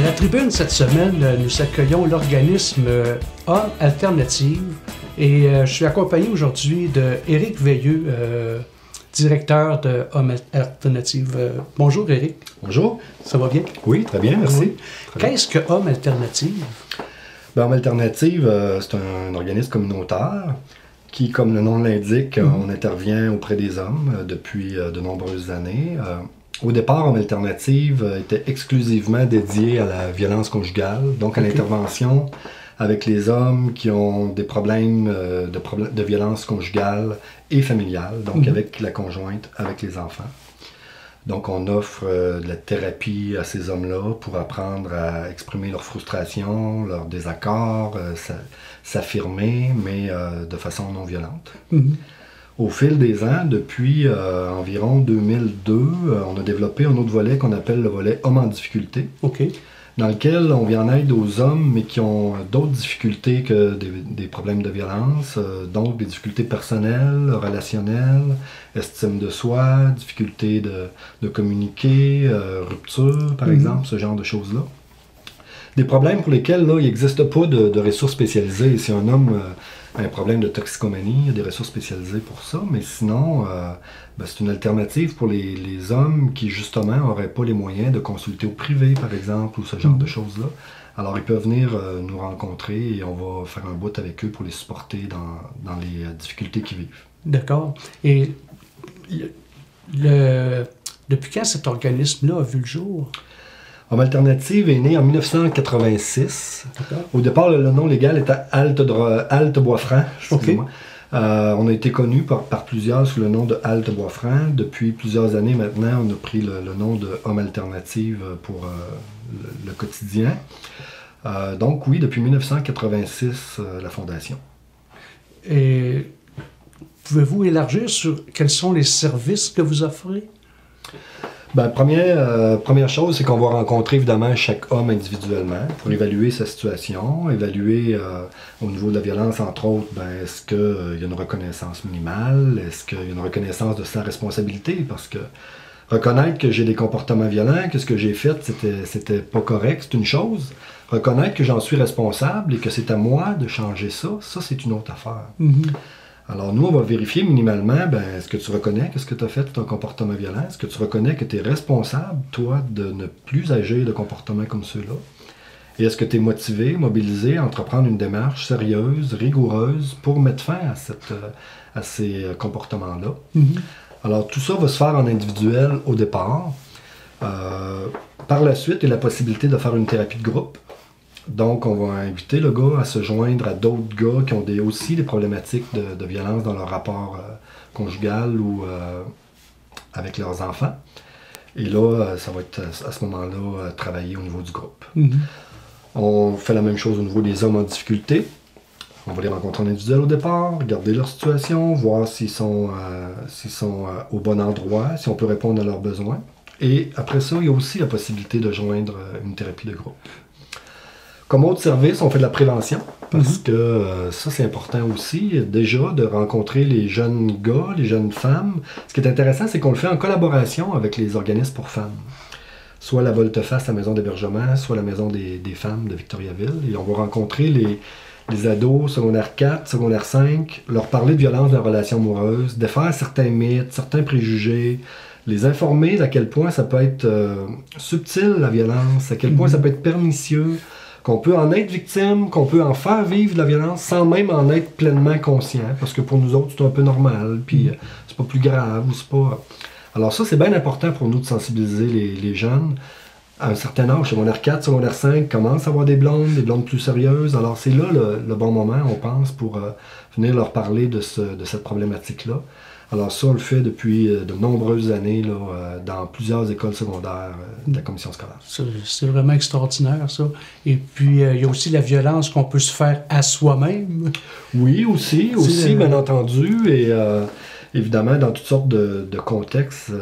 À la tribune cette semaine, nous accueillons l'organisme Hommes Alternatives et je suis accompagné aujourd'hui de Éric Veilleux, directeur de Hommes Alternatives. Bonjour Éric. Bonjour. Ça va bien? Oui, très bien, merci. Oui. Qu'est-ce que Hommes Alternatives? Hommes Alternatives, c'est un organisme communautaire qui, comme le nom l'indique, on intervient auprès des hommes depuis de nombreuses années. Au départ, Hommes Alternatives était exclusivement dédié à la violence conjugale, donc à l'intervention avec les hommes qui ont des problèmes de violence conjugale et familiale, donc avec la conjointe, avec les enfants. Donc on offre de la thérapie à ces hommes-là pour apprendre à exprimer leur frustration, leur désaccord, s'affirmer, mais de façon non violente. Au fil des ans, depuis environ 2002, on a développé un autre volet qu'on appelle le volet Hommes en difficulté, dans lequel on vient en aide aux hommes, mais qui ont d'autres difficultés que des problèmes de violence, donc des difficultés personnelles, relationnelles, estime de soi, difficultés de communiquer, rupture, par exemple, ce genre de choses-là. Des problèmes pour lesquels là, il n'existe pas de ressources spécialisées. Si un homme a un problème de toxicomanie, il y a des ressources spécialisées pour ça, mais sinon, c'est une alternative pour les hommes qui, justement, n'auraient pas les moyens de consulter au privé, par exemple, ou ce genre de choses-là. Alors, ils peuvent venir nous rencontrer et on va faire un bout avec eux pour les supporter dans les difficultés qu'ils vivent. D'accord. Et depuis quand cet organisme-là a vu le jour? Hommes Alternatives est né en 1986. Au départ, le nom légal était Halte Boisfranc. On a été connu par plusieurs sous le nom de Halte Boisfranc. Depuis plusieurs années maintenant, on a pris le nom de Hommes Alternatives pour le quotidien. Donc oui, depuis 1986, la fondation. Et pouvez-vous élargir sur quels sont les services que vous offrez? Première chose, c'est qu'on va rencontrer évidemment chaque homme individuellement pour évaluer sa situation, évaluer au niveau de la violence, entre autres, est-ce qu'il y a une reconnaissance minimale, est-ce qu'il y a une reconnaissance de sa responsabilité, parce que reconnaître que j'ai des comportements violents, que ce que j'ai fait, c'était pas correct, c'est une chose. Reconnaître que j'en suis responsable et que c'est à moi de changer ça, c'est une autre affaire. Alors nous, on va vérifier minimalement, est-ce que tu reconnais que ce que tu as fait est un comportement violent? Est-ce que tu reconnais que tu es responsable, toi, de ne plus agir de comportements comme ceux-là? Et est-ce que tu es motivé, mobilisé à entreprendre une démarche sérieuse, rigoureuse pour mettre fin à ces comportements-là? Alors tout ça va se faire en individuel au départ. Par la suite, il y a la possibilité de faire une thérapie de groupe. Donc, on va inviter le gars à se joindre à d'autres gars qui ont aussi des problématiques de violence dans leur rapport conjugal ou avec leurs enfants. Et là, ça va être à ce moment-là travailler au niveau du groupe. On fait la même chose au niveau des hommes en difficulté. On va les rencontrer en individuel au départ, regarder leur situation, voir s'ils sont au bon endroit, si on peut répondre à leurs besoins. Et après ça, il y a aussi la possibilité de joindre une thérapie de groupe. Comme autre service, on fait de la prévention, parce que ça, c'est important aussi, déjà, de rencontrer les jeunes gars, les jeunes femmes. Ce qui est intéressant, c'est qu'on le fait en collaboration avec les organismes pour femmes. Soit la Volte-Face, la maison d'hébergement, soit la maison des femmes de Victoriaville. Et on va rencontrer les ados, secondaire 4, secondaire 5, leur parler de violence dans la relation amoureuse, défaire certains mythes, certains préjugés, les informer d'à quel point ça peut être subtil, la violence, à quel point ça peut être pernicieux, qu'on peut en être victime, qu'on peut en faire vivre de la violence sans même en être pleinement conscient, parce que pour nous autres, c'est un peu normal, puis c'est pas plus grave, ou c'est pas... Alors ça, c'est bien important pour nous de sensibiliser les jeunes. À un certain âge, secondaire 4, secondaire 5, commencent à avoir des blondes plus sérieuses. Alors c'est là le bon moment, on pense, pour venir leur parler de cette problématique-là. Alors ça, on le fait depuis de nombreuses années là, dans plusieurs écoles secondaires de la commission scolaire. C'est vraiment extraordinaire, ça. Et puis, il y a aussi la violence qu'on peut se faire à soi-même. Oui, aussi bien entendu. Et évidemment, dans toutes sortes de contextes,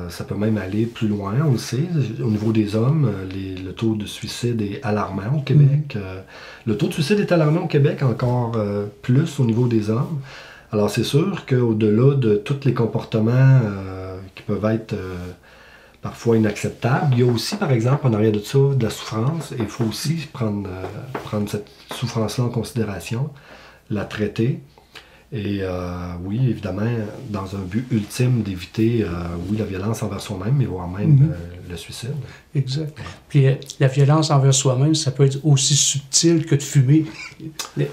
ça peut même aller plus loin, on le sait. Au niveau des hommes, le taux de suicide est alarmant au Québec. Le taux de suicide est alarmant au Québec, encore plus au niveau des hommes. Alors c'est sûr qu'au-delà de tous les comportements qui peuvent être parfois inacceptables. Il y a aussi, par exemple, en arrière de ça, de la souffrance. Et il faut aussi prendre cette souffrance-là en considération, la traiter. Et oui, évidemment, dans un but ultime d'éviter, oui, la violence envers soi-même, mais voire même le suicide. Exact. Puis la violence envers soi-même, ça peut être aussi subtil que de fumer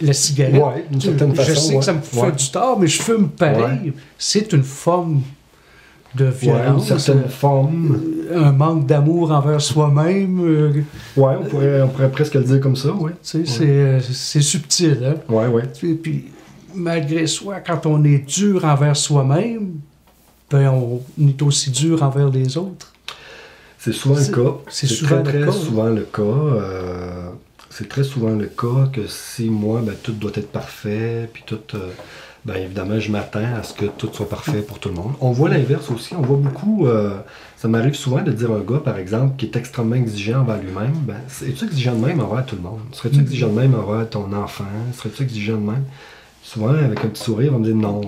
la cigarette. Oui, d'une certaine façon. Je sais que ça me fait du tort, mais je fume pareil. Ouais. C'est une forme de violence. Une certaine forme. Un manque d'amour envers soi-même. Oui, on pourrait presque le dire comme ça, oui. Tu sais, c'est subtil, hein? Oui, oui. Puis, malgré soi, quand on est dur envers soi-même, ben on est aussi dur envers les autres. C'est souvent le cas. C'est très souvent le cas. C'est très souvent le cas que si moi, ben, tout doit être parfait, puis tout, ben, évidemment, je m'attends à ce que tout soit parfait pour tout le monde. On voit l'inverse aussi. On voit beaucoup, ça m'arrive souvent de dire à un gars, par exemple, qui est extrêmement exigeant envers lui-même, ben, es-tu exigeant de même envers tout le monde? Serais-tu exigeant de même envers ton enfant? Serais-tu exigeant de même? Souvent, avec un petit sourire, on me dit non.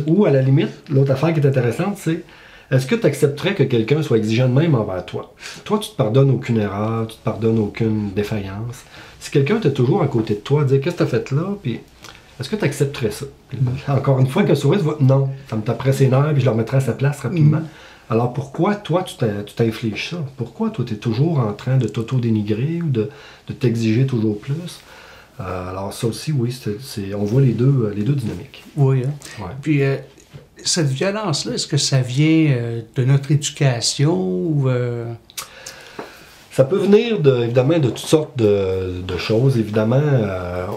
Ou à la limite, l'autre affaire qui est intéressante, c'est est-ce que tu accepterais que quelqu'un soit exigeant de même envers toi? Toi, tu te pardonnes aucune erreur, tu te pardonnes aucune défaillance. Si quelqu'un était toujours à côté de toi, dire qu'est-ce que tu as fait là, puis est-ce que tu accepterais ça? Puis, encore une fois, qu'un sourire, non, ça me taperait ses nerfs, puis je le remettrais à sa place rapidement. Alors pourquoi, toi, tu t'infliges ça? Pourquoi, toi, tu es toujours en train de t'auto-dénigrer ou de t'exiger toujours plus? Alors ça aussi, oui, on voit les deux dynamiques. Oui, hein? Ouais. Puis cette violence-là, est-ce que ça vient de notre éducation ou... Ça peut venir évidemment de toutes sortes de choses. Évidemment,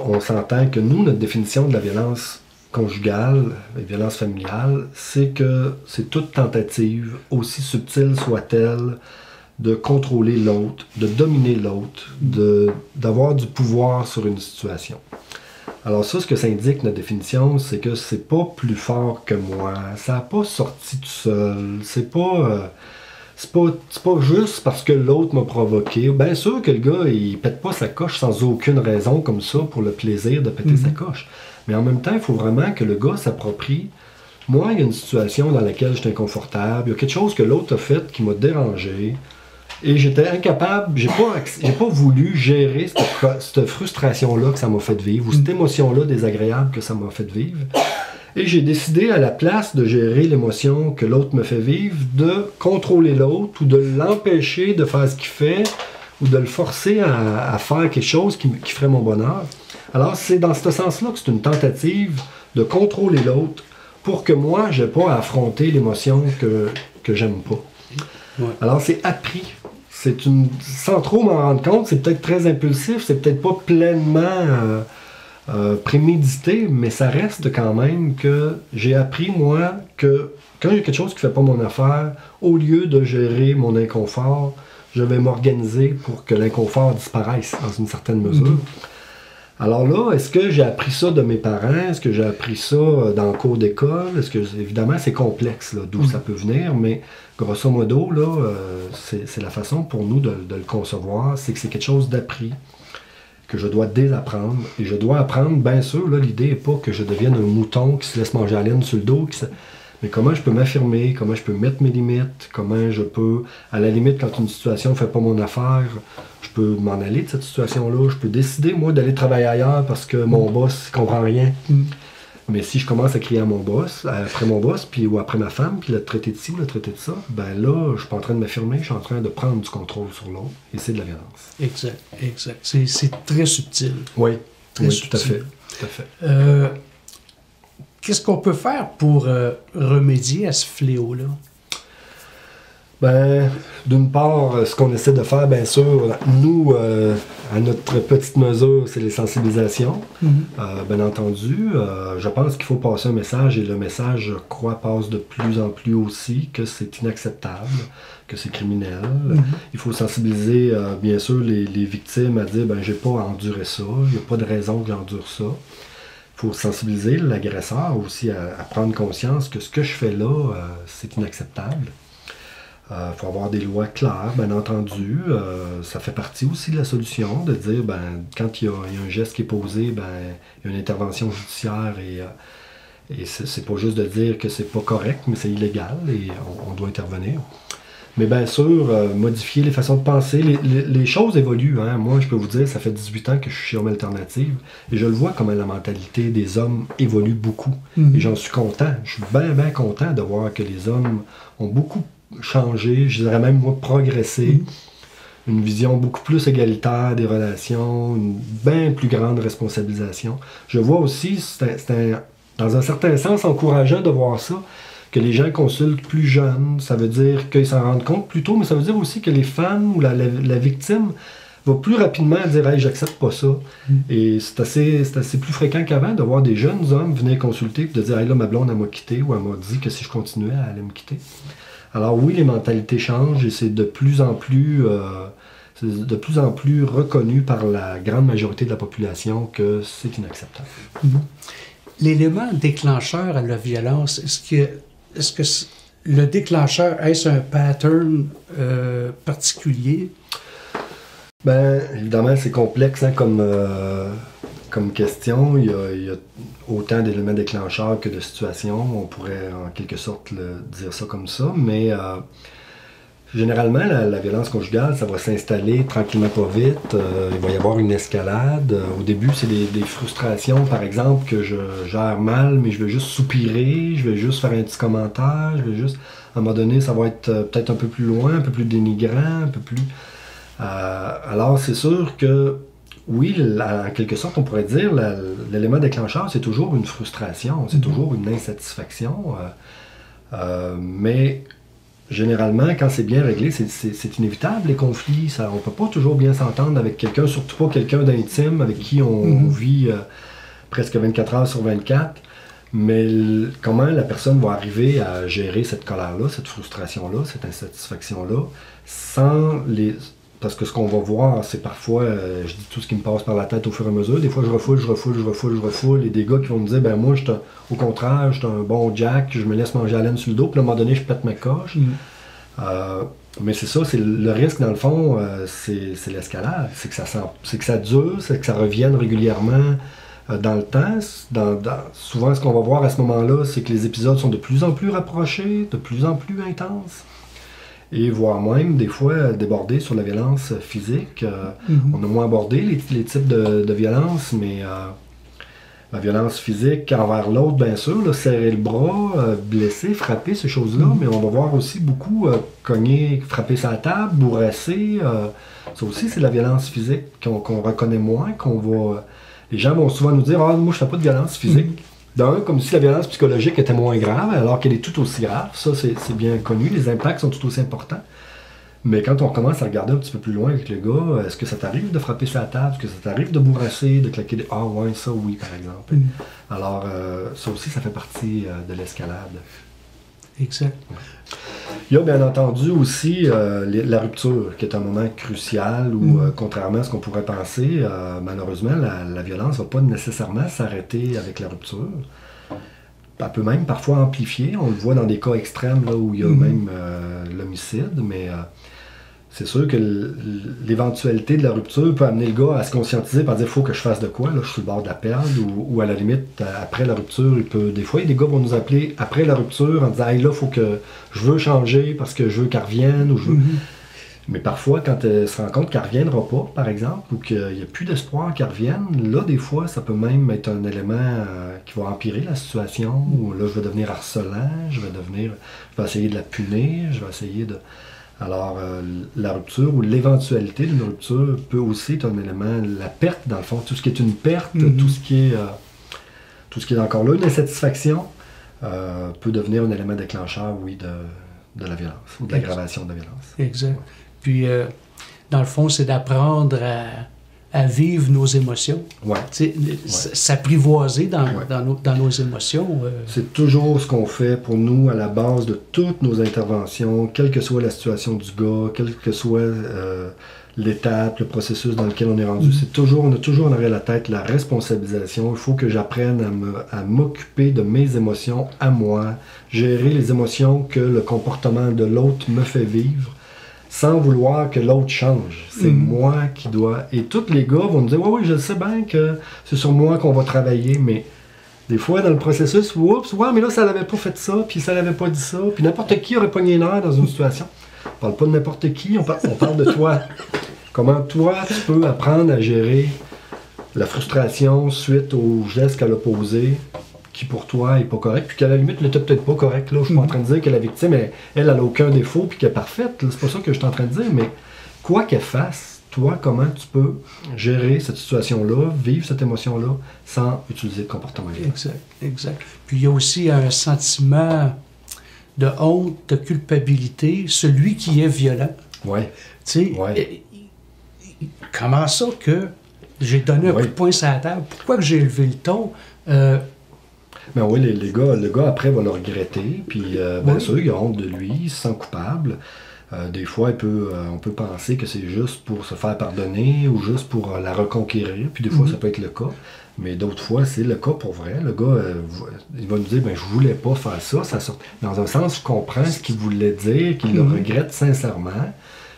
on s'entend que nous, notre définition de la violence conjugale, la violence familiale, c'est que c'est toute tentative, aussi subtile soit-elle, de contrôler l'autre, de dominer l'autre, d'avoir du pouvoir sur une situation. Alors ça, ce que ça indique, notre définition, c'est que c'est pas plus fort que moi, ça n'a pas sorti tout seul, c'est pas juste parce que l'autre m'a provoqué. Bien sûr que le gars, il pète pas sa coche sans aucune raison comme ça pour le plaisir de péter sa coche. Mais en même temps, il faut vraiment que le gars s'approprie. Moi, il y a une situation dans laquelle j'étais inconfortable, il y a quelque chose que l'autre a fait qui m'a dérangé. Et j'étais incapable, j'ai pas voulu gérer cette frustration-là que ça m'a fait vivre, ou cette émotion-là désagréable que ça m'a fait vivre. Et j'ai décidé, à la place de gérer l'émotion que l'autre me fait vivre, de contrôler l'autre, ou de l'empêcher de faire ce qu'il fait, ou de le forcer à faire quelque chose qui ferait mon bonheur. Alors c'est dans ce sens-là que c'est une tentative de contrôler l'autre, pour que moi, je n'ai pas à affronter l'émotion que j'aime pas. Ouais. Alors c'est appris. Sans trop m'en rendre compte, c'est peut-être très impulsif, c'est peut-être pas pleinement prémédité, mais ça reste quand même que j'ai appris, moi, que quand il y a quelque chose qui fait pas mon affaire, au lieu de gérer mon inconfort, je vais m'organiser pour que l'inconfort disparaisse dans une certaine mesure. Alors là, est-ce que j'ai appris ça de mes parents? Est-ce que j'ai appris ça dans le cours d'école? Évidemment, c'est complexe, d'où ça peut venir, mais grosso modo, là, c'est la façon pour nous de le concevoir, c'est que c'est quelque chose d'appris, que je dois désapprendre. Et je dois apprendre, bien sûr, là, l'idée n'est pas que je devienne un mouton qui se laisse manger la laine sur le dos, mais comment je peux m'affirmer, comment je peux mettre mes limites, comment je peux, à la limite, quand une situation ne fait pas mon affaire, je peux m'en aller de cette situation-là, je peux décider, moi, d'aller travailler ailleurs parce que mon boss ne comprend rien. Mais si je commence à crier à mon boss, après mon boss, ou après ma femme, puis le traiter de ci ou le traiter de ça, ben là, je suis pas en train de m'affirmer, je suis en train de prendre du contrôle sur l'autre, et c'est de la violence. Exact. C'est très subtil. Oui, très subtil. Tout à fait. Qu'est-ce qu'on peut faire pour remédier à ce fléau-là? Ben, d'une part, ce qu'on essaie de faire, bien sûr, nous, à notre petite mesure, c'est les sensibilisations. Bien entendu, je pense qu'il faut passer un message, et le message, je crois, passe de plus en plus aussi, que c'est inacceptable, que c'est criminel. Il faut sensibiliser, bien sûr, les victimes à dire, ben, j'ai pas à endurer ça, il n'y a pas de raison que j'endure ça. Il faut sensibiliser l'agresseur aussi à prendre conscience que ce que je fais là, c'est inacceptable. Faut avoir des lois claires, bien entendu. Ça fait partie aussi de la solution, de dire, ben, quand il y a un geste qui est posé, ben, il y a une intervention judiciaire et c'est pas juste de dire que c'est pas correct, mais c'est illégal et on doit intervenir. Mais bien sûr, modifier les façons de penser, les choses évoluent. Hein. Moi, je peux vous dire, ça fait 18 ans que je suis chez Homme Alternative et je le vois comment la mentalité des hommes évolue beaucoup. Et j'en suis content. Je suis bien content de voir que les hommes ont beaucoup changé, je dirais même, moi, progressé. Une vision beaucoup plus égalitaire des relations, une bien plus grande responsabilisation. Je vois aussi, dans un certain sens, encourageant de voir ça, que les gens consultent plus jeunes. Ça veut dire qu'ils s'en rendent compte plus tôt, mais ça veut dire aussi que les femmes ou la victime va plus rapidement dire « Hey, j'accepte pas ça ». Et c'est assez plus fréquent qu'avant de voir des jeunes hommes venir consulter et de dire « Hey, là, ma blonde, elle m'a quitté » ou « Elle m'a dit que si je continuais, elle allait me quitter ». Alors oui, les mentalités changent et c'est de plus en plus reconnu par la grande majorité de la population que c'est inacceptable. L'élément déclencheur à la violence, est-ce que le déclencheur, est-ce un pattern particulier? Bien, évidemment, c'est complexe hein, comme question. Il y a autant d'éléments déclencheurs que de situations. On pourrait en quelque sorte dire ça comme ça, mais généralement, la violence conjugale, ça va s'installer tranquillement pas vite. Il va y avoir une escalade. Au début, c'est des frustrations, par exemple, que je gère mal, mais je vais juste soupirer, je vais juste faire un petit commentaire, je vais juste... À un moment donné, ça va être peut-être un peu plus loin, un peu plus dénigrant, un peu plus... alors, c'est sûr que, oui, en quelque sorte, on pourrait dire, l'élément déclencheur, c'est toujours une frustration, c'est toujours une insatisfaction. Mais... Généralement, quand c'est bien réglé, c'est inévitable, les conflits. On ne peut pas toujours bien s'entendre avec quelqu'un, surtout pas quelqu'un d'intime avec qui on vit presque 24 heures sur 24. Mais comment la personne va arriver à gérer cette colère-là, cette frustration-là, cette insatisfaction-là, sans les... Parce que ce qu'on va voir, c'est parfois, je dis tout ce qui me passe par la tête au fur et à mesure. Des fois, je refoule. Et des gars qui vont me dire, ben moi, au contraire, je suis un bon Jack, je me laisse manger la laine sur le dos, puis à un moment donné, je pète ma coche. Mais c'est ça, c'est le risque, dans le fond, c'est l'escalade. C'est que ça dure, c'est que ça revienne régulièrement dans le temps. Souvent, ce qu'on va voir à ce moment-là, c'est que les épisodes sont de plus en plus rapprochés, de plus en plus intenses. Et voire même, des fois, déborder sur la violence physique. On a moins abordé les types de violence, mais la violence physique envers l'autre, bien sûr, là, serrer le bras, blesser, frapper, ces choses-là, mais on va voir aussi beaucoup cogner, frapper sa table, bourrasser. Ça aussi, c'est de la violence physique qu'on reconnaît moins, les gens vont souvent nous dire « Ah, moi, je fais pas de violence physique ». D'un, comme si la violence psychologique était moins grave, alors qu'elle est tout aussi grave. Ça, c'est bien connu. Les impacts sont tout aussi importants. Mais quand on commence à regarder un petit peu plus loin avec le gars, est-ce que ça t'arrive de frapper sur la table? Est-ce que ça t'arrive de bourrasser, de claquer des... Ah ouais, ça oui, par exemple. Alors, ça aussi, ça fait partie de l'escalade. Exact. Il y a bien entendu aussi la rupture, qui est un moment crucial où, contrairement à ce qu'on pourrait penser, malheureusement, la violence ne va pas nécessairement s'arrêter avec la rupture. Elle peut même parfois amplifier. On le voit dans des cas extrêmes là, où il y a même l'homicide, mais c'est sûr que l'éventualité de la rupture peut amener le gars à se conscientiser par dire « faut que je fasse de quoi, là, je suis sur le bord de la perdre » ou à la limite, après la rupture, des fois, des gars vont nous appeler après la rupture en disant « hey, là, faut que je veux changer parce que je veux qu'elle revienne » ou je veux... Mais parfois, quand elle se rend compte qu'elle ne reviendra pas, par exemple, ou qu'il n'y a plus d'espoir qu'elle revienne, là, des fois, ça peut même être un élément qui va empirer la situation, où là, je vais devenir harcelant, je vais essayer de la punir, je vais essayer de... Alors, la rupture ou l'éventualité d'une rupture peut aussi être un élément, la perte, dans le fond, tout ce qui est une perte, tout ce qui est encore là, une insatisfaction, peut devenir un élément déclencheur, oui, de la violence, ou de l'aggravation de la violence. Exact. Puis, dans le fond, c'est d'apprendre à vivre nos émotions. Ouais. S'apprivoiser dans nos émotions. C'est toujours ce qu'on fait pour nous à la base de toutes nos interventions, quelle que soit la situation du gars, quelle que soit l'étape, le processus dans lequel on est rendu. On a toujours en arrière de la tête la responsabilisation. Il faut que j'apprenne à m'occuper de mes émotions à moi, gérer les émotions que le comportement de l'autre me fait vivre, sans vouloir que l'autre change. C'est moi qui dois... Et tous les gars vont me dire « oui, je sais bien que c'est sur moi qu'on va travailler, mais des fois, dans le processus, oups, ouais, mais là, ça n'avait pas fait ça, puis ça n'avait pas dit ça, puis n'importe qui aurait pogné l'air dans une situation. » parle pas de n'importe qui, on parle de toi. Comment toi, tu peux apprendre à gérer la frustration suite au geste qu'elle a posé, qui pour toi est pas correct, puis qu'à la limite n'était peut-être pas correct. Là. Je suis pas en train de dire que la victime, elle a aucun défaut, puis qu'elle est parfaite. C'est pas ça que je suis en train de dire, mais quoi qu'elle fasse, toi, comment tu peux gérer cette situation-là, vivre cette émotion-là, sans utiliser le comportement violent. Exact, exact. Puis il y a aussi un sentiment de honte, de culpabilité, celui qui est violent. Oui. Tu sais, comment ça que j'ai donné un coup de poing sur la table? Pourquoi que j'ai élevé le ton? Ben oui, le gars après va le regretter, puis bien sûr, il a honte de lui, il se sent coupable. Des fois, on peut penser que c'est juste pour se faire pardonner ou juste pour la reconquérir, puis des fois, ça peut être le cas. Mais d'autres fois, c'est le cas pour vrai. Le gars, il va nous dire, ben je voulais pas faire ça. Dans un sens, je comprends ce qu'il voulait dire, qu'il le regrette sincèrement,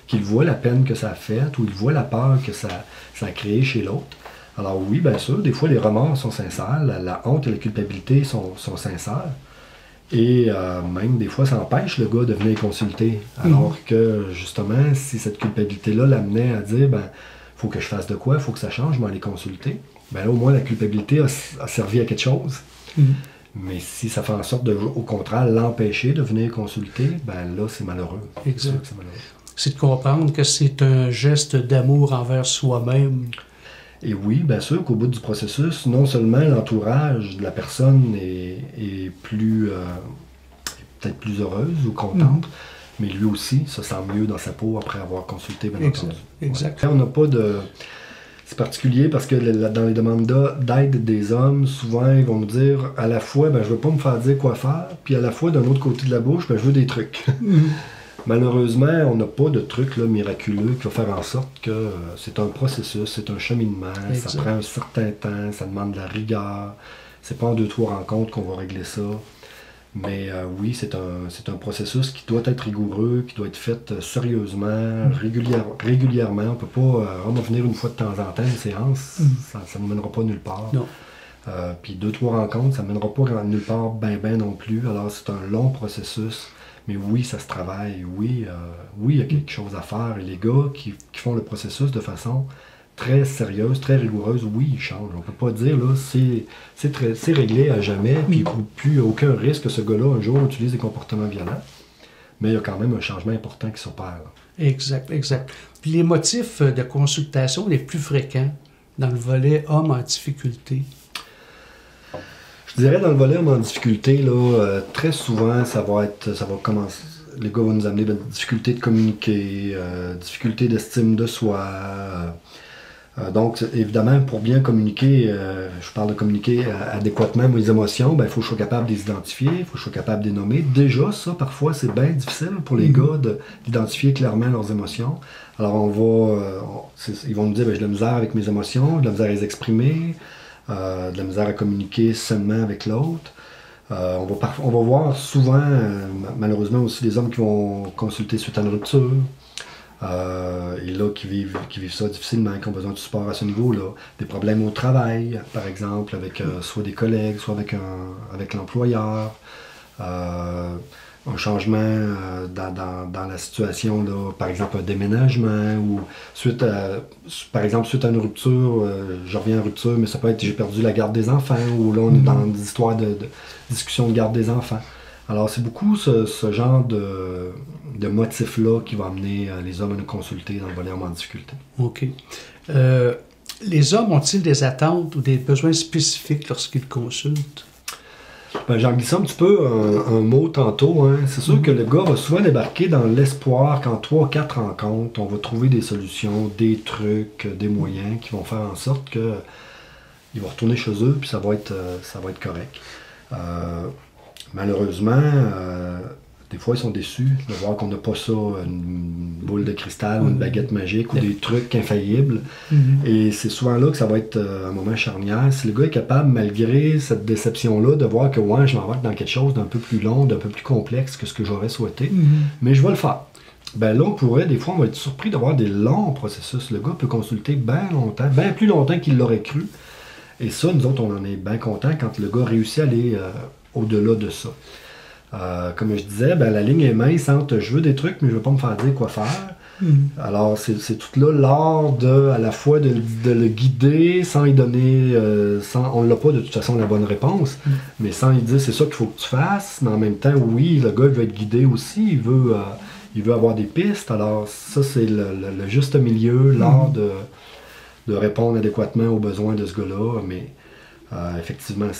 qu'il voit la peine que ça a faite ou il voit la peur que ça a créé chez l'autre. Alors oui, bien sûr, des fois, les remords sont sincères, la honte et la culpabilité sont sincères. Et même des fois, ça empêche le gars de venir consulter. Alors que, justement, si cette culpabilité-là l'amenait à dire, ben, faut que je fasse de quoi, il faut que ça change, je vais aller consulter. Ben là, au moins, la culpabilité a servi à quelque chose. Mais si ça fait en sorte de, au contraire, l'empêcher de venir consulter, ben là, c'est malheureux. Exact. C'est de comprendre que c'est un geste d'amour envers soi-même. Et oui, bien sûr qu'au bout du processus, non seulement l'entourage de la personne est plus peut-être plus heureuse ou contente, mais lui aussi se sent mieux dans sa peau après avoir consulté, bien entendu. Exact. Ouais. On n'a pas de... C'est particulier parce que dans les demandes d'aide des hommes, souvent, ils vont nous dire à la fois, ben, je veux pas me faire dire quoi faire, puis à la fois, d'un autre côté de la bouche, ben, je veux des trucs. Malheureusement, on n'a pas de truc là, miraculeux qui va faire en sorte que c'est un processus, c'est un cheminement, ça prend un certain temps, ça demande de la rigueur. C'est pas en 2-3 rencontres qu'on va régler ça. Mais oui, c'est un processus qui doit être rigoureux, qui doit être fait sérieusement, régulièrement. On ne peut pas venir une fois de temps en temps une séance, ça ne mènera pas nulle part. Non. Puis 2-3 rencontres, ça ne mènera pas nulle part ben non plus. Alors c'est un long processus. Mais oui, ça se travaille. Oui, il y a quelque chose à faire. Et les gars qui font le processus de façon très sérieuse, très rigoureuse, oui, ils changent. On ne peut pas dire, là, c'est réglé à jamais, puis plus aucun risque que ce gars-là, un jour, utilise des comportements violents. Mais il y a quand même un changement important qui s'opère. Exact, exact. Puis les motifs de consultation les plus fréquents dans le volet homme en difficulté? Je dirais dans le volet homme en difficulté, là, très souvent, ça va commencer. Les gars vont nous amener de difficultés de communiquer, difficultés d'estime de soi. Donc, évidemment, pour bien communiquer, je parle de communiquer adéquatement mes émotions, ben, il faut que je sois capable de les identifier, il faut que je sois capable de les nommer. Déjà, ça, parfois, c'est bien difficile pour les gars d'identifier clairement leurs émotions. Alors, ils vont nous dire, ben, j'ai de la misère avec mes émotions, de la misère à les exprimer, de la misère à communiquer sainement avec l'autre. On va voir souvent, malheureusement aussi, des hommes qui vont consulter suite à une rupture. Et là, qui vivent ça difficilement, qui ont besoin de support à ce niveau-là. Des problèmes au travail, par exemple, avec soit des collègues, soit avec l'employeur. Un changement dans la situation, là, par exemple un déménagement, ou par exemple suite à une rupture, je reviens en rupture, mais ça peut être j'ai perdu la garde des enfants, ou là on est dans des histoires de discussion de garde des enfants. Alors c'est beaucoup ce genre de motif-là qui va amener les hommes à nous consulter dans le volet homme en difficulté. OK. Les hommes ont-ils des attentes ou des besoins spécifiques lorsqu'ils consultent? Ben, j'en glisse un petit peu un mot tantôt. Hein. C'est sûr que le gars va souvent débarquer dans l'espoir qu'en 3-4 rencontres, on va trouver des solutions, des trucs, des moyens qui vont faire en sorte qu'ils vont retourner chez eux puis ça va être correct. Malheureusement, des fois, ils sont déçus de voir qu'on n'a pas ça, une boule de cristal ou une baguette magique ou des trucs infaillibles. Et c'est souvent là que ça va être un moment charnière. Si le gars est capable, malgré cette déception-là, de voir que ouais, je m'embarque dans quelque chose d'un peu plus long, d'un peu plus complexe que ce que j'aurais souhaité, mais je vais le faire. Ben là, des fois, on va être surpris d'avoir des longs processus. Le gars peut consulter bien longtemps, bien plus longtemps qu'il l'aurait cru. Et ça, nous autres, on en est bien contents quand le gars réussit à aller au-delà de ça. Comme je disais, ben, la ligne est mince entre je veux des trucs, mais je veux pas me faire dire quoi faire. Alors, c'est tout là l'art à la fois de le guider sans lui donner, on l'a pas de toute façon la bonne réponse, mais sans lui dire c'est ça qu'il faut que tu fasses, mais en même temps, oui, le gars il veut être guidé aussi, il veut avoir des pistes, alors ça c'est le juste milieu, l'art de répondre adéquatement aux besoins de ce gars-là, mais effectivement,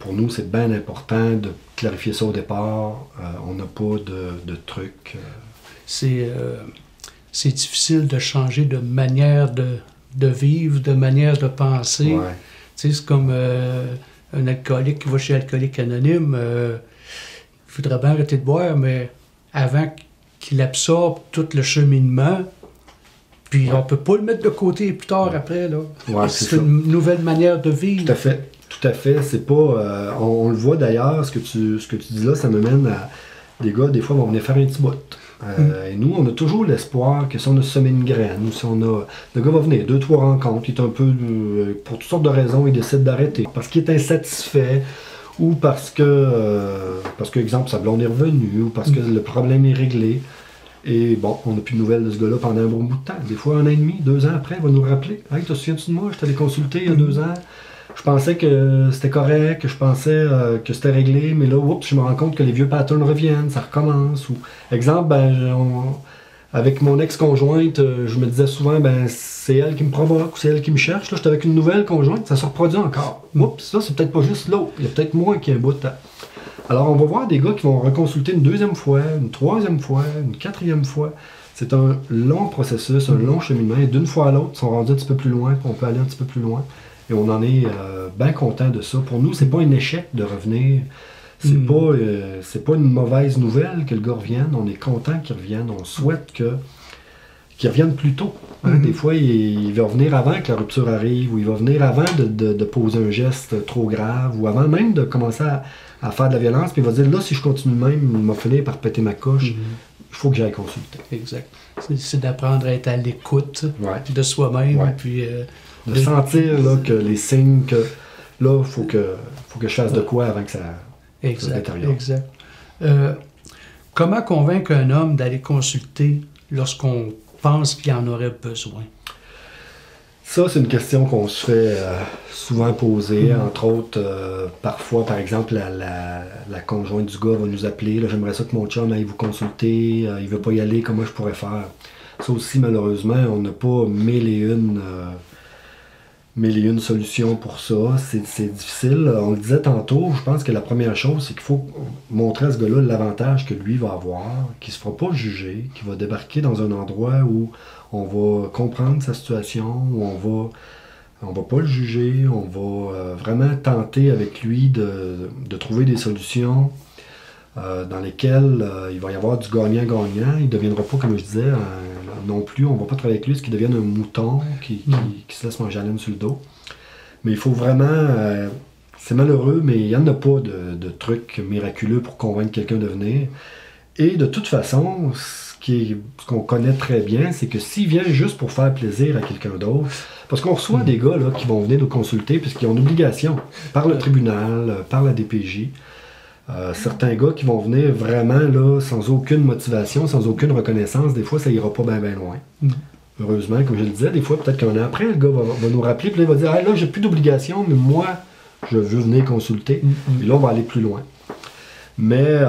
pour nous, c'est bien important de clarifier ça au départ, on n'a pas de trucs... C'est difficile de changer de manière de vivre, de manière de penser. Ouais. C'est comme un alcoolique qui va chez Alcoolique Anonyme. Il voudrait bien arrêter de boire, mais avant qu'il absorbe tout le cheminement, puis on ne peut pas le mettre de côté plus tard après. Là. Ouais, c'est une nouvelle manière de vivre. Tout à fait. C'est pas... on le voit d'ailleurs, ce que tu dis là, ça me mène à... Des gars, des fois, vont venir faire un petit bout. Et nous, on a toujours l'espoir que si on a semé une graine, ou si on a... Le gars va venir, 2-3 rencontres, il est un peu... pour toutes sortes de raisons, il décide d'arrêter. Parce qu'il est insatisfait, ou parce que, exemple, sa blonde est revenue, ou parce que le problème est réglé. Et bon, on n'a plus de nouvelles de ce gars-là pendant un bon bout de temps. Des fois, 1 an et demi, 2 ans après, il va nous rappeler. « Hey, te souviens-tu de moi? Je t'allais consulter il y a 2 ans. Je pensais que c'était correct, que je pensais que c'était réglé, mais là, oups, je me rends compte que les vieux patterns reviennent, ça recommence. » Ou, exemple, avec mon ex-conjointe, je me disais souvent, c'est elle qui me provoque, ou c'est elle qui me cherche. Là, j'étais avec une nouvelle conjointe, ça se reproduit encore. Oups, là, c'est peut-être pas juste l'autre, il y a peut-être moi qui ai un bout de temps. Alors, on va voir des gars qui vont reconsulter une 2e fois, une 3e fois, une 4e fois. C'est un long processus, un long cheminement, et d'une fois à l'autre, ils sont rendus un petit peu plus loin, puis on peut aller un petit peu plus loin. Et on en est bien content de ça. Pour nous, c'est pas un échec de revenir. C'est pas une mauvaise nouvelle que le gars revienne. On est content qu'il revienne. On souhaite qu'il revienne plus tôt. Hein? Des fois, il va revenir avant que la rupture arrive, ou il va venir avant de poser un geste trop grave, ou avant même de commencer à faire de la violence, puis il va dire, là, si je continue de même, il m'a fini par péter ma coche. Il faut que j'aille consulter. Exact. C'est d'apprendre à être à l'écoute de soi-même, puis... de sentir là, que les signes que là, il faut que je fasse de quoi avant que ça se détériore. Exact. Comment convaincre un homme d'aller consulter lorsqu'on pense qu'il en aurait besoin? Ça, c'est une question qu'on se fait souvent poser. Entre autres, parfois, par exemple, la conjointe du gars va nous appeler. Là, j'aimerais ça que mon chum aille vous consulter. Il veut pas y aller. Comment je pourrais faire? Ça aussi, malheureusement, on n'a pas mille et une solutions pour ça. C'est difficile. On le disait tantôt, je pense que la première chose, c'est qu'il faut montrer à ce gars-là l'avantage que lui va avoir, qu'il ne se fera pas juger, qu'il va débarquer dans un endroit où on va comprendre sa situation, où on va pas le juger, on va vraiment tenter avec lui de trouver des solutions dans lesquelles il va y avoir du gagnant-gagnant. Il ne deviendra pas, comme je disais, non plus, on ne va pas travailler avec lui, ce qui devienne un mouton qui se laisse manger la laine sur le dos. Mais il faut vraiment... c'est malheureux, mais il n'y en a pas de trucs miraculeux pour convaincre quelqu'un de venir. Et de toute façon, ce qu'on connaît très bien, c'est que s'il vient juste pour faire plaisir à quelqu'un d'autre, parce qu'on reçoit des gars là, qui vont venir nous consulter puisqu'ils ont une obligation par le tribunal, par la DPJ. Certains gars qui vont venir vraiment là, sans aucune motivation, sans aucune reconnaissance, des fois ça ira pas bien loin. Heureusement, comme je le disais, des fois peut-être qu'un an après, le gars va nous rappeler, puis là, il va dire hey, là j'ai plus d'obligation, mais moi je veux venir consulter. Et là on va aller plus loin. Mais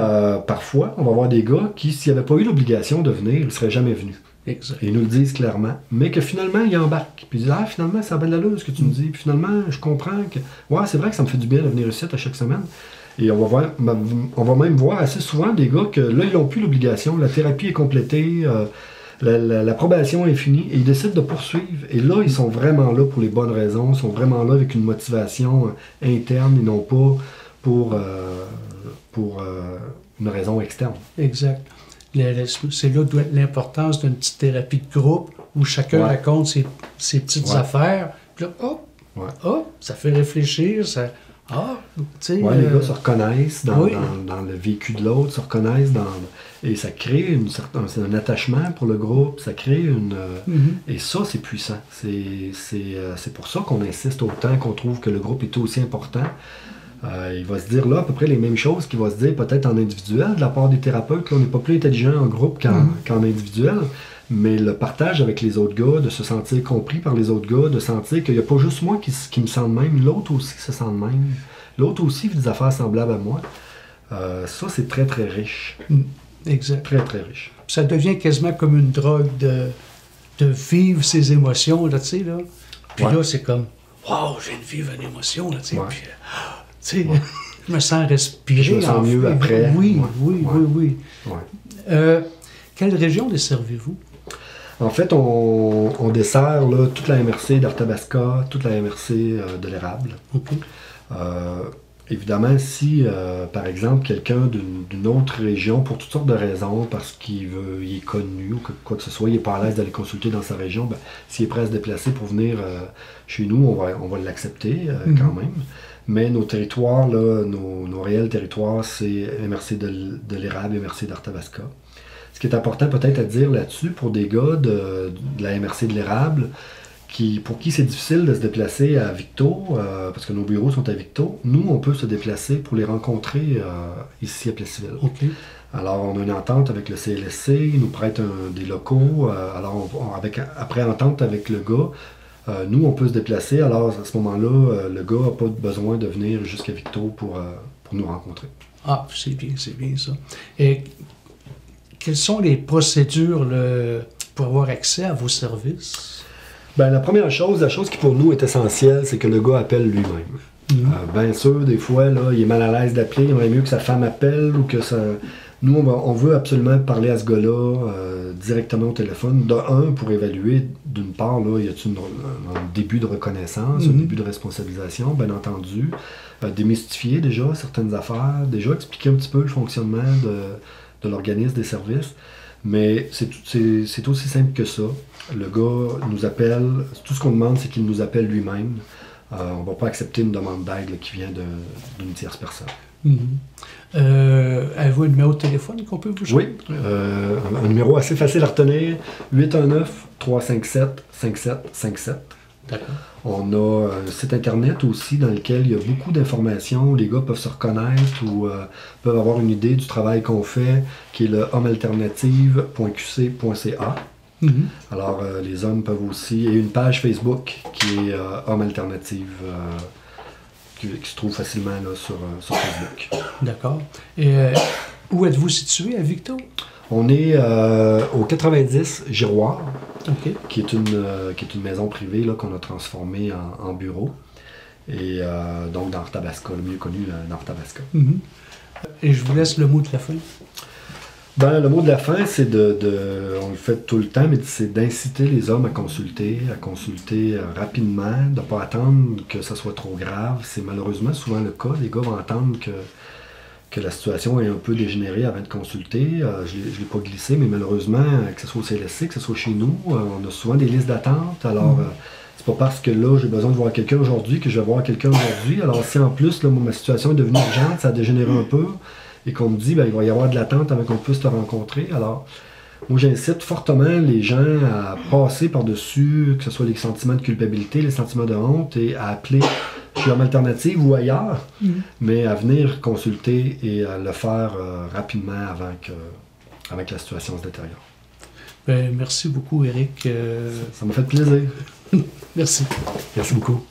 parfois, on va avoir des gars qui, s'il n'y avait pas eu l'obligation de venir, ils ne seraient jamais venus. Exact. Et ils nous le disent clairement, mais que finalement, ils embarquent. Puis ils disent finalement, ça a bien de l'allure ce que tu me dis. Puis finalement, je comprends que c'est vrai que ça me fait du bien de venir ici à chaque semaine. Et on va même voir assez souvent des gars que là, ils n'ont plus l'obligation, la thérapie est complétée, l'approbation est finie, et ils décident de poursuivre. Et là, ils sont vraiment là pour les bonnes raisons, ils sont vraiment là avec une motivation interne et non pas pour une raison externe. Exact. C'est là d'où l'importance d'une petite thérapie de groupe où chacun raconte ses petites affaires. Puis là, ça fait réfléchir, ça... les gars se reconnaissent dans le vécu de l'autre, se reconnaissent et ça crée un attachement pour le groupe, ça crée et ça, c'est puissant. C'est pour ça qu'on insiste autant, qu'on trouve que le groupe est aussi important. Il va se dire là à peu près les mêmes choses qu'il va se dire peut-être en individuel de la part des thérapeutes. Là, on n'est pas plus intelligent en groupe qu'en individuel, mais le partage avec les autres gars, de se sentir compris par les autres gars, de sentir qu'il n'y a pas juste moi qui me sent de même, l'autre aussi se sent de même, l'autre aussi vit des affaires semblables à moi. Ça, c'est très, très riche. Exact. Très, très riche. Ça devient quasiment comme une drogue de vivre ses émotions, là, tu sais, là. Puis là, c'est comme, wow, je viens de vivre une émotion, là, tu sais. Puis, tu sais, je me sens respirer. Je me sens mieux après. Oui, oui. Ouais. Quelle région desservez-vous? En fait, on dessert là, toute la MRC d'Arthabasca, toute la MRC de l'Érable. OK. Évidemment, si, par exemple, quelqu'un d'une autre région, pour toutes sortes de raisons, parce qu'il est connu ou quoi que ce soit, il n'est pas à l'aise d'aller consulter dans sa région, ben, s'il est prêt à se déplacer pour venir chez nous, on va l'accepter quand même. Mais nos territoires, là, nos réels territoires, c'est MRC de l'Érable et MRC d'Arthabasca. Ce qui est important peut-être à dire là-dessus, pour des gars de la MRC de l'Érable, pour qui c'est difficile de se déplacer à Victo, parce que nos bureaux sont à Victo, nous, on peut se déplacer pour les rencontrer ici à Plessisville. Okay. Alors, on a une entente avec le CLSC, ils nous prêtent des locaux. Alors, après entente avec le gars, nous, on peut se déplacer. Alors, à ce moment-là, le gars n'a pas besoin de venir jusqu'à Victo pour nous rencontrer. Ah, c'est bien ça. Et quelles sont les procédures pour avoir accès à vos services? Ben, la première chose, la chose qui pour nous est essentielle, c'est que le gars appelle lui-même. Bien sûr, des fois, là, il est mal à l'aise d'appeler, il aimerait mieux que sa femme appelle ou que ça... Nous, on veut absolument parler à ce gars-là directement au téléphone. De un, pour évaluer, d'une part, là, y a-t-il un début de reconnaissance, un début de responsabilisation, bien entendu. Démystifier déjà certaines affaires, déjà expliquer un petit peu le fonctionnement de l'organisme des services. Mais c'est aussi simple que ça. Le gars nous appelle, tout ce qu'on demande, c'est qu'il nous appelle lui-même. On ne va pas accepter une demande d'aide là, qui vient d'une tierce personne. Avez-vous un numéro de téléphone qu'on peut vous joindre? Oui, un numéro assez facile à retenir, 819-357-5757. D'accord. On a un site internet aussi dans lequel il y a beaucoup d'informations où les gars peuvent se reconnaître ou peuvent avoir une idée du travail qu'on fait, qui est le homealternative.qc.ca. Alors, les hommes peuvent aussi... Et une page Facebook qui est Homme Alternative, qui se trouve facilement là, sur Facebook. D'accord. Et où êtes-vous situé à Victo? On est au 90 Giroir, okay. qui est une maison privée là, qu'on a transformée en bureau. Et donc dans Arthabasca, le mieux connu dans Arthabasca. Et je vous laisse le mot de la fin. Ben, le mot de la fin, c'est on le fait tout le temps, mais c'est d'inciter les hommes à consulter rapidement, de ne pas attendre que ça soit trop grave. C'est malheureusement souvent le cas. Les gars vont attendre que la situation est un peu dégénérée avant de consulter. Je ne l'ai pas glissé, mais malheureusement, que ce soit au CLSC, que ce soit chez nous, on a souvent des listes d'attente. Alors, c'est pas parce que là, j'ai besoin de voir quelqu'un aujourd'hui que je vais voir quelqu'un aujourd'hui. Alors, si en plus, là, ma situation est devenue urgente, ça a dégénéré un peu, et qu'on me dit, ben, il va y avoir de l'attente avant qu'on puisse te rencontrer. Alors, moi, j'incite fortement les gens à passer par-dessus, que ce soit les sentiments de culpabilité, les sentiments de honte, et à appeler chez Homme Alternative ou ailleurs, mais à venir consulter et à le faire rapidement avant que la situation se détériore. Ben, merci beaucoup, Éric. Ça m'a fait plaisir. Merci. Merci beaucoup.